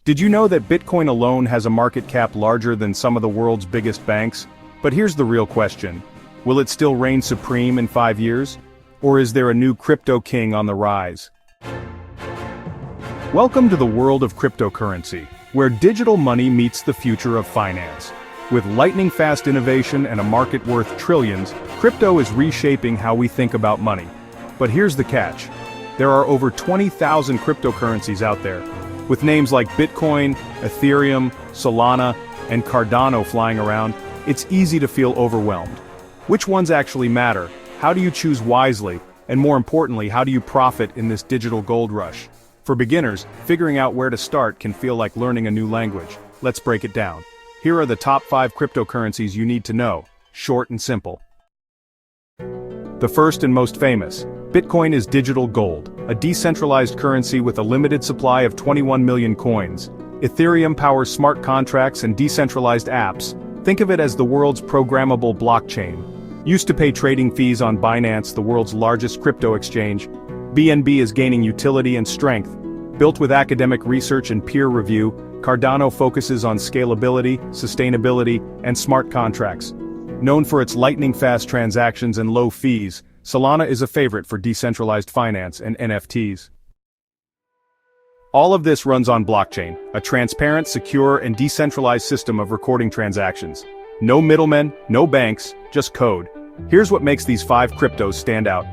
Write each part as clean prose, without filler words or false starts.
Did you know that Bitcoin alone has a market cap larger than some of the world's biggest banks? But here's the real question. Will it still reign supreme in 5 years? Or is there a new crypto king on the rise? Welcome to the world of cryptocurrency, where digital money meets the future of finance. With lightning-fast innovation and a market worth trillions, crypto is reshaping how we think about money. But here's the catch. There are over 20,000 cryptocurrencies out there, with names like Bitcoin, Ethereum, Solana, and Cardano flying around. It's easy to feel overwhelmed. Which ones actually matter? How do you choose wisely? And more importantly, how do you profit in this digital gold rush? For beginners, figuring out where to start can feel like learning a new language. Let's break it down. Here are the top 5 cryptocurrencies you need to know, short and simple. The first and most famous, Bitcoin is digital gold, a decentralized currency with a limited supply of 21 million coins. Ethereum powers smart contracts and decentralized apps. Think of it as the world's programmable blockchain. Used to pay trading fees on Binance, the world's largest crypto exchange, BNB is gaining utility and strength. Built with academic research and peer review, Cardano focuses on scalability, sustainability, and smart contracts. Known for its lightning-fast transactions and low fees, Solana is a favorite for decentralized finance and NFTs. All of this runs on blockchain, a transparent, secure, and decentralized system of recording transactions. No middlemen, no banks, just code. Here's what makes these 5 cryptos stand out.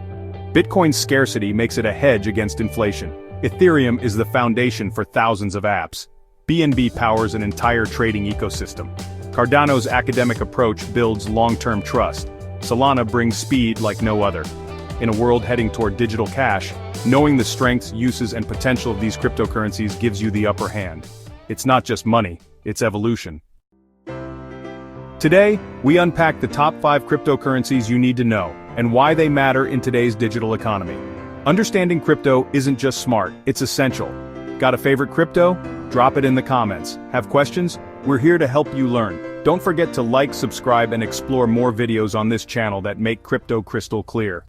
Bitcoin's scarcity makes it a hedge against inflation. Ethereum is the foundation for thousands of apps. BNB powers an entire trading ecosystem. Cardano's academic approach builds long-term trust. Solana brings speed like no other. In a world heading toward digital cash, knowing the strengths, uses, and potential of these cryptocurrencies gives you the upper hand. It's not just money, it's evolution. Today, we unpack the top 5 cryptocurrencies you need to know, and why they matter in today's digital economy. Understanding crypto isn't just smart, it's essential. Got a favorite crypto? Drop it in the comments. Have questions? We're here to help you learn. Don't forget to like, subscribe, and explore more videos on this channel that make crypto crystal clear.